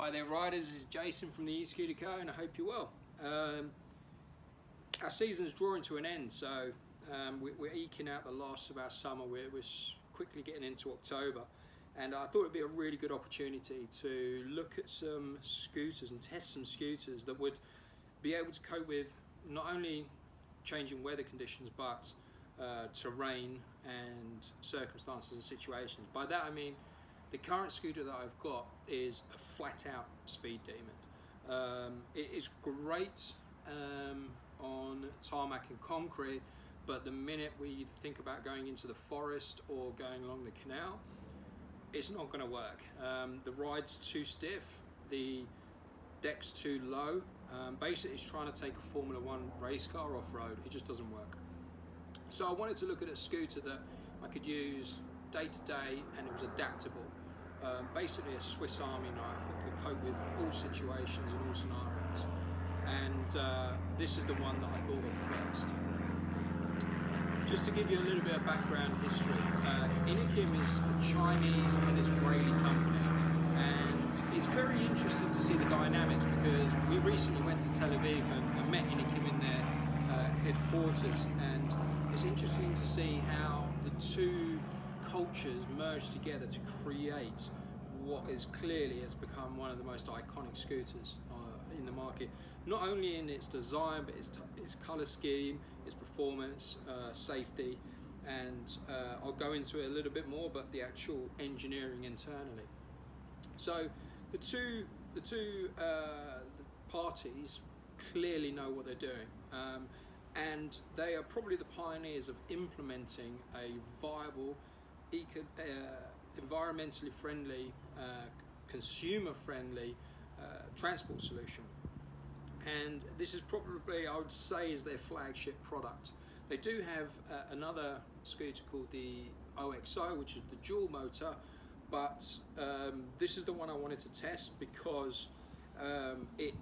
Hi there riders, this is Jason from the e-Scooter Co and I hope you're well. Our season's drawing to an end, so we're eking out the last of our summer. We're quickly getting into October, and I thought it'd be a really good opportunity to look at some scooters and test some scooters that would be able to cope with not only changing weather conditions but terrain and circumstances and situations. By that I mean the current scooter that I've got is a flat out speed demon. It is great on tarmac and concrete, but the minute we think about going into the forest or going along the canal, it's not going to work. The ride's too stiff, the deck's too low. Basically it's trying to take a Formula One race car off-road. It just doesn't work. So I wanted to look at a scooter that I could use day to day and it was adaptable. Basically a Swiss Army knife that could cope with all situations and all scenarios. And this is the one that I thought of first. Just to give you a little bit of background history, Inokim is a Chinese and Israeli company, and it's very interesting to see the dynamics because we recently went to Tel Aviv and met Inokim in their headquarters, and it's interesting to see how the two cultures merge together to create what is clearly has become one of the most iconic scooters in the market, not only in its design but its color scheme, its performance, safety, and I'll go into it a little bit more, but the actual engineering internally. So the two parties clearly know what they're doing, and they are probably the pioneers of implementing a viable, environmentally friendly, consumer friendly transport solution. And this is probably, I would say, is their flagship product. They do have another scooter called the OXO, which is the dual motor, but this is the one I wanted to test because it,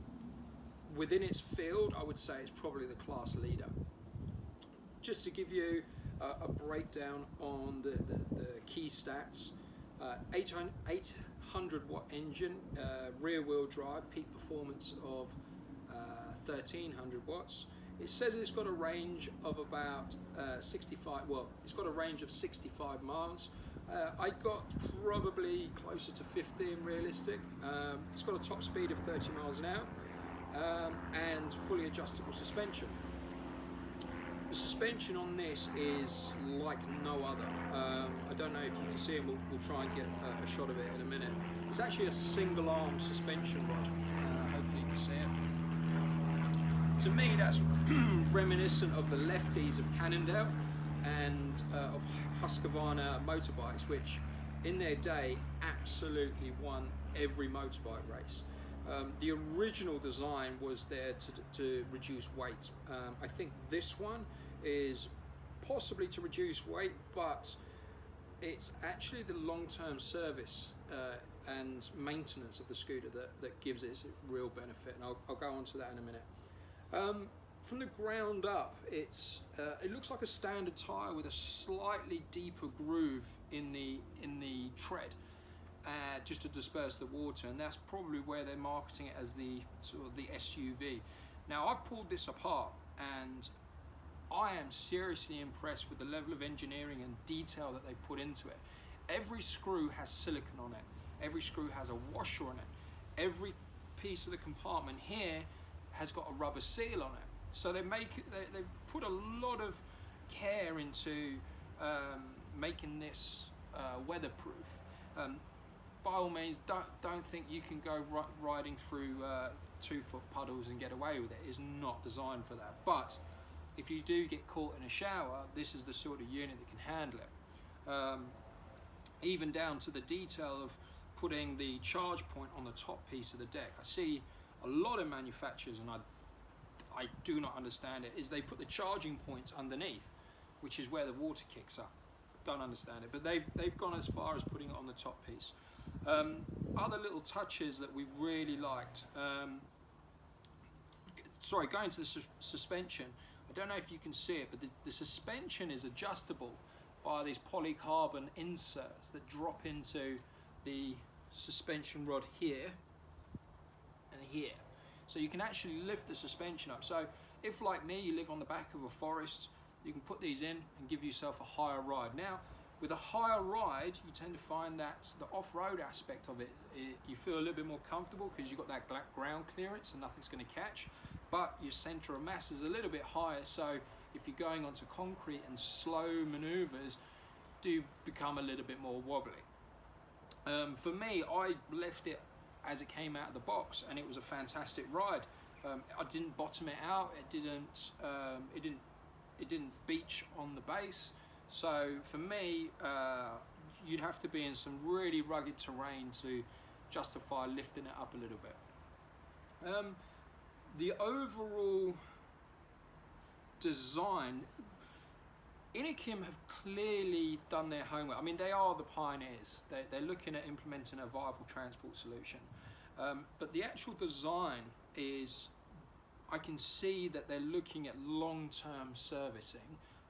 within its field, I would say it's probably the class leader. Just to give you a breakdown on the key stats, 800 watt engine, rear wheel drive, peak performance of 1300 watts. It says it's got a range of about 65, well, it's got a range of 65 miles. I got probably closer to 15 realistic. It's got a top speed of 30 miles an hour and fully adjustable suspension. The suspension on this is like no other. I don't know if you can see it, we'll try and get a shot of it in a minute. It's actually a single arm suspension rod. Hopefully you can see it. To me that's reminiscent of the lefties of Cannondale and of Husqvarna motorbikes, which in their day absolutely won every motorbike race. The original design was there to reduce weight. I think this one is possibly to reduce weight, but it's actually the long-term service and maintenance of the scooter that gives it its real benefit, and I'll go on to that in a minute. From the ground up, it looks like a standard tyre with a slightly deeper groove in the tread. Just to disperse the water, and that's probably where they're marketing it as the sort of the SUV. Now I've pulled this apart and I am seriously impressed with the level of engineering and detail that they put into it. Every screw has silicone on it, every screw has a washer on it, every piece of the compartment here has got a rubber seal on it. So they put a lot of care into making this weatherproof. By all means, don't think you can go riding through 2-foot puddles and get away with it. It's not designed for that. But if you do get caught in a shower, this is the sort of unit that can handle it. Even down to the detail of putting the charge point on the top piece of the deck. I see a lot of manufacturers, and I do not understand it, is they put the charging points underneath, which is where the water kicks up. Don't understand it, but they've gone as far as putting it on the top piece. Other little touches that we really liked. Going to the suspension. I don't know if you can see it, but the suspension is adjustable via these polycarbon inserts that drop into the suspension rod here, here. So you can actually lift the suspension up. So if, like me, you live on the back of a forest, you can put these in and give yourself a higher ride. Now, with a higher ride, you tend to find that the off-road aspect of it, you feel a little bit more comfortable because you've got that ground clearance and nothing's going to catch, but your center of mass is a little bit higher, so if you're going onto concrete and slow maneuvers do become a little bit more wobbly. For me, I left it as it came out of the box, and it was a fantastic ride. I didn't bottom it out. It didn't beach on the base. So for me, you'd have to be in some really rugged terrain to justify lifting it up a little bit. The overall design, Inokim have clearly done their homework. I mean, they are the pioneers. They're looking at implementing a viable transport solution. But the actual design is, I can see that they're looking at long-term servicing,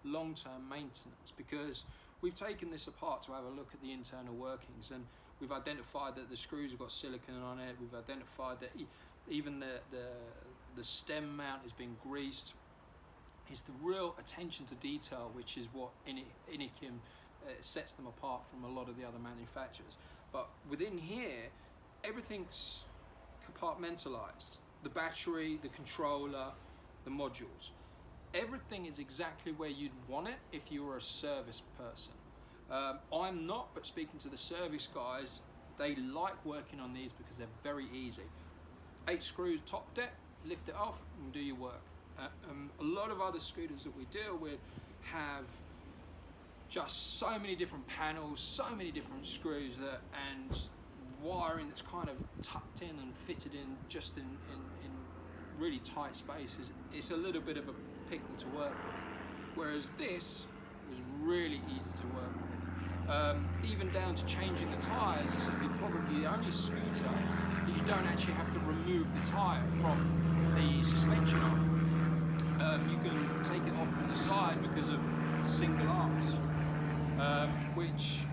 long-term maintenance, because we've taken this apart to have a look at the internal workings, and we've identified that the screws have got silicone on it. We've identified that even the stem mount has been greased. It's the real attention to detail which is what Inokim sets them apart from a lot of the other manufacturers. But within here, everything's compartmentalized. The battery, the controller, the modules. Everything is exactly where you'd want it if you were a service person. I'm not, but speaking to the service guys, they like working on these because they're very easy. 8 screws top deck, lift it off and do your work. A lot of other scooters that we deal with have just so many different panels, so many different screws and wiring that's kind of tucked in and fitted in just in really tight spaces. It's a little bit of a pickle to work with, whereas this was really easy to work with. Even down to changing the tyres. This is probably the only scooter that you don't actually have to remove the tyre from the suspension arm. You can take it off from the side because of the single arms, which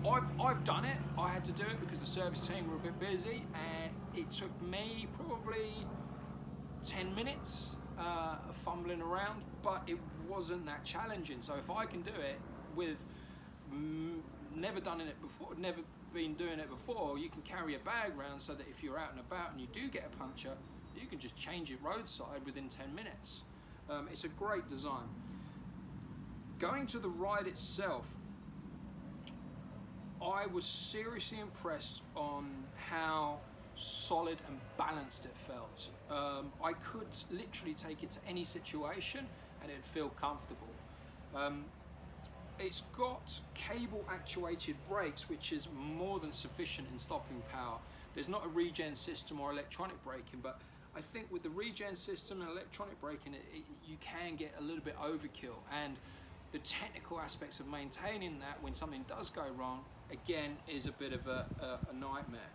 I've done it. I had to do it because the service team were a bit busy, and it took me probably 10 minutes of fumbling around, but it wasn't that challenging. So if I can do it with never been doing it before, you can carry a bag around so that if you're out and about and you do get a puncture, you can just change it roadside within 10 minutes. It's a great design. Going to the ride itself, I was seriously impressed on how solid and balanced it felt. I could literally take it to any situation and it'd feel comfortable. It's got cable actuated brakes, which is more than sufficient in stopping power. There's not a regen system or electronic braking, but I think with the regen system and electronic braking, you can get a little bit overkill, and the technical aspects of maintaining that when something does go wrong, again, is a bit of a nightmare.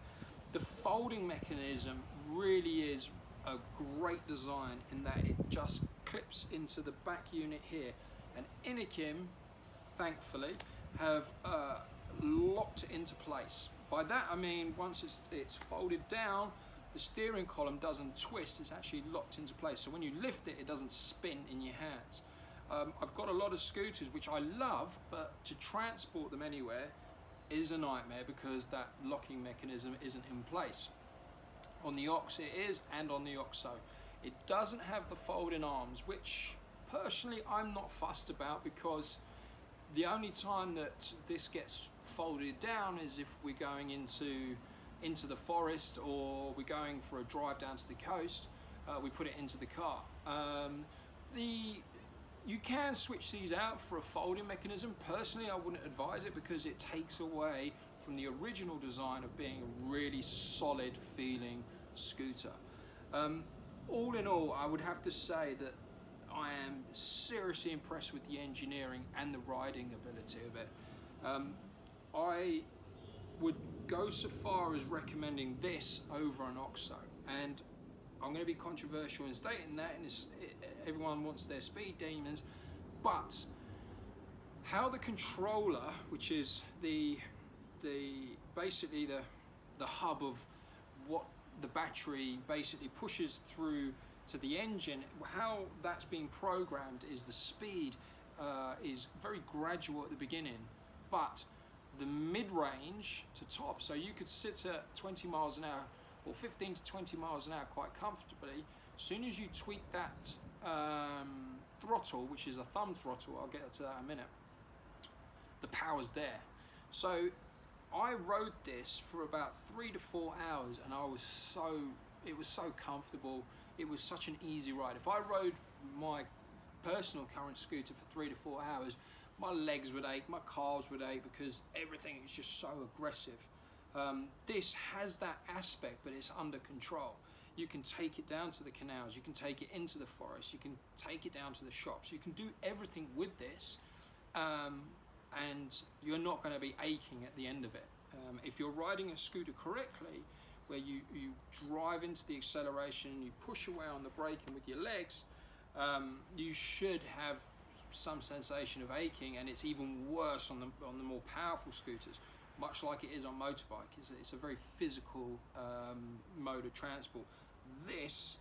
The folding mechanism really is a great design in that it just clips into the back unit here, and Inokim, thankfully, have locked it into place. By that I mean once it's folded down, the steering column doesn't twist, it's actually locked into place. So when you lift it, it doesn't spin in your hands. I've got a lot of scooters which I love, but to transport them anywhere is a nightmare because that locking mechanism isn't in place. On the Ox it is, and on the Oxo. It doesn't have the folding arms, which personally I'm not fussed about, because the only time that this gets folded down is if we're going into the forest or we're going for a drive down to the coast. We put it into the car. You can switch these out for a folding mechanism. Personally, I wouldn't advise it because it takes away from the original design of being a really solid feeling scooter. All in all, I would have to say that I am seriously impressed with the engineering and the riding ability of it. I would go so far as recommending this over an Oxo, and I'm going to be controversial in stating that, and everyone wants their speed demons, but how the controller, which is basically the hub of what the battery basically pushes through to the engine. How that's being programmed is the speed is very gradual at the beginning, but the mid-range to top, so you could sit at 20 miles an hour or 15 to 20 miles an hour quite comfortably. As soon as you tweak that throttle, which is a thumb throttle, I'll get to that in a minute, the power's there. So I rode this for about 3 to 4 hours, and it was so comfortable. It was such an easy ride. If I rode my personal current scooter for 3 to 4 hours, my legs would ache, my calves would ache, because everything is just so aggressive. This has that aspect, but it's under control. You can take it down to the canals, you can take it into the forest, you can take it down to the shops, you can do everything with this, and you're not going to be aching at the end of it. If you're riding a scooter correctly, where you drive into the acceleration, you push away on the braking with your legs, you should have some sensation of aching, and it's even worse on the more powerful scooters, much like it is on motorbike. It's a very physical mode of transport. This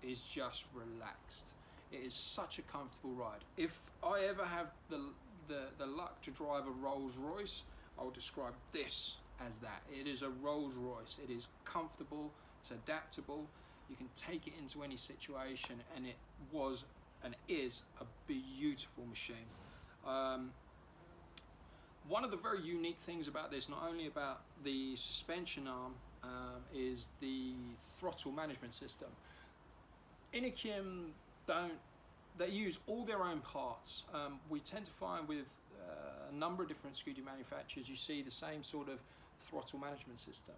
is just relaxed. It is such a comfortable ride. If I ever have the luck to drive a Rolls Royce, I would describe this as that. It is a Rolls Royce. It is comfortable, it's adaptable, you can take it into any situation, and it was and is a beautiful machine. One of the very unique things about this, not only about the suspension arm, is the throttle management system. Inokim they use all their own parts. We tend to find with a number of different scooter manufacturers, you see the same sort of throttle management system.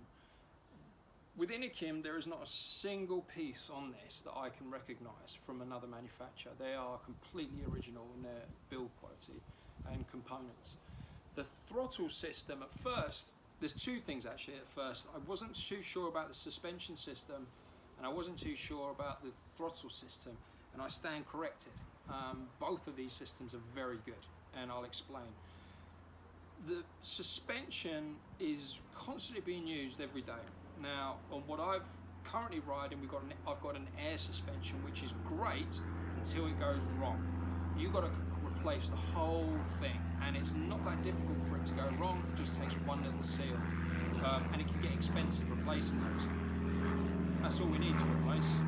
With Inokim, there is not a single piece on this that I can recognize from another manufacturer. They are completely original in their build quality and components. The throttle system, at first, there's two things actually at first. I wasn't too sure about the suspension system, and I wasn't too sure about the throttle system, and I stand corrected. Both of these systems are very good, and I'll explain. The suspension is constantly being used every day. Now, on what I've currently riding, I've got an air suspension, which is great until it goes wrong. You've got to replace the whole thing, and it's not that difficult for it to go wrong. It just takes one little seal, and it can get expensive replacing those. That's all we need to replace.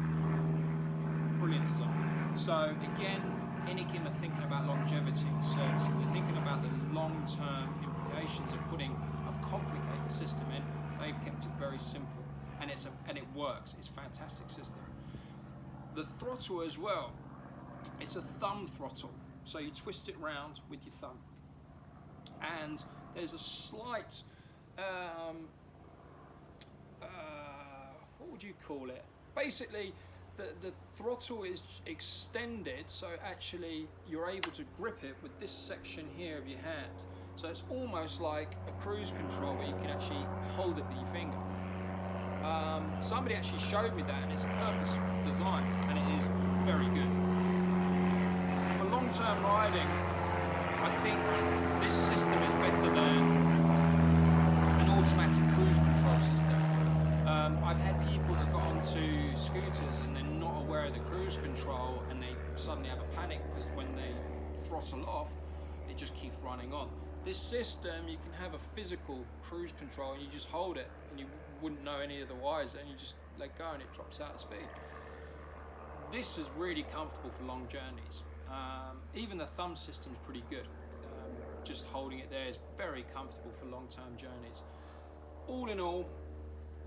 Brilliant design. So again, Inokim are thinking about longevity and servicing. They're thinking about the long-term implications of putting a complicated system in. They've kept it very simple, and it works. It's a fantastic system. The throttle as well, it's a thumb throttle, so you twist it round with your thumb, and there's a slight what would you call it? Basically, the throttle is extended, so actually you're able to grip it with this section here of your hand. So it's almost like a cruise control where you can actually hold it with your finger. Somebody actually showed me that, and it's a purpose design, and it is very good. For long-term riding, I think this system is better than an automatic cruise control system. I've had people that got onto scooters and they're not aware of the cruise control, and they suddenly have a panic because when they throttle off, it just keeps running on. This system, you can have a physical cruise control, and you just hold it, and you wouldn't know any otherwise, and you just let go and it drops out of speed. This is really comfortable for long journeys. Even the thumb system's pretty good. Just holding it there is very comfortable for long-term journeys. All in all,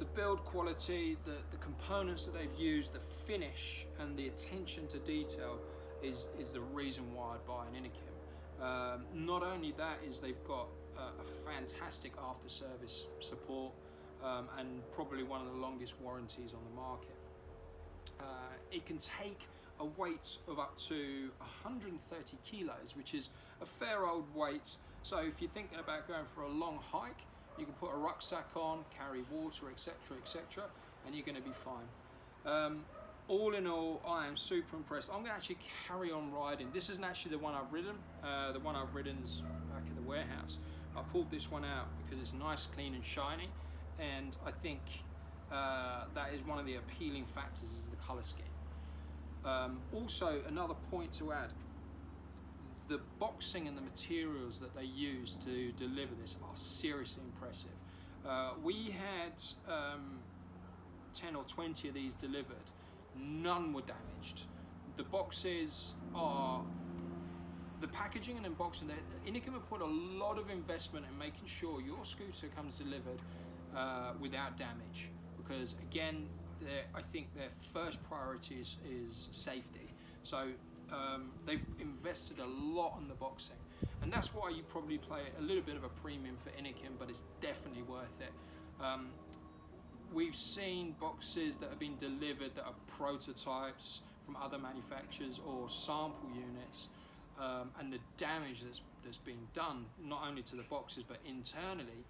the build quality, the components that they've used, the finish and the attention to detail is the reason why I'd buy an Inokim. Not only that, is they've got a fantastic after-service support, and probably one of the longest warranties on the market. It can take a weight of up to 130 kilos, which is a fair old weight. So if you're thinking about going for a long hike, you can put a rucksack on, carry water, etc., etc., and you're going to be fine. All in all, I am super impressed. I'm going to actually carry on riding. This isn't actually the one I've ridden. The one I've ridden is back at the warehouse. I pulled this one out because it's nice, clean and shiny, and I think that is one of the appealing factors, is the colour scheme. Also, another point to add, the boxing and the materials that they use to deliver this are seriously impressive. We had 10 or 20 of these delivered. None were damaged. The boxes are, the packaging and unboxing, Inokim have put a lot of investment in making sure your scooter comes delivered without damage, because again, I think their first priority is safety. So they've invested a lot on the boxing, and that's why you probably pay a little bit of a premium for Inokim, but it's definitely worth it. We've seen boxes that have been delivered that are prototypes from other manufacturers or sample units, and the damage that's been done, not only to the boxes but internally,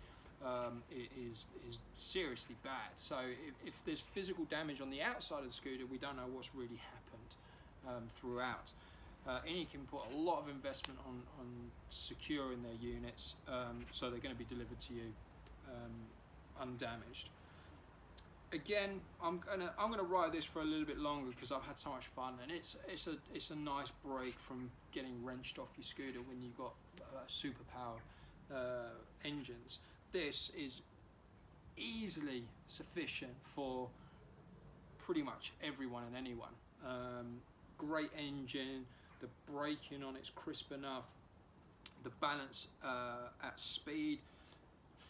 is seriously bad. So if there's physical damage on the outside of the scooter, we don't know what's really happened throughout. Inokim put a lot of investment on securing their units, so they're going to be delivered to you undamaged. Again, I'm gonna ride this for a little bit longer because I've had so much fun, and it's a nice break from getting wrenched off your scooter when you've got superpowered engines. This is easily sufficient for pretty much everyone and anyone. Great engine, the braking on it's crisp enough, the balance at speed.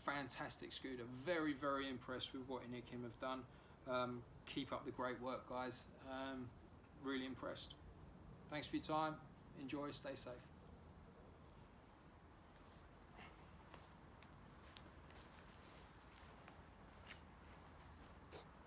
Fantastic scooter. Very, very impressed with what Inokim have done. Keep up the great work, guys. Really impressed. Thanks for your time. Enjoy. Stay safe.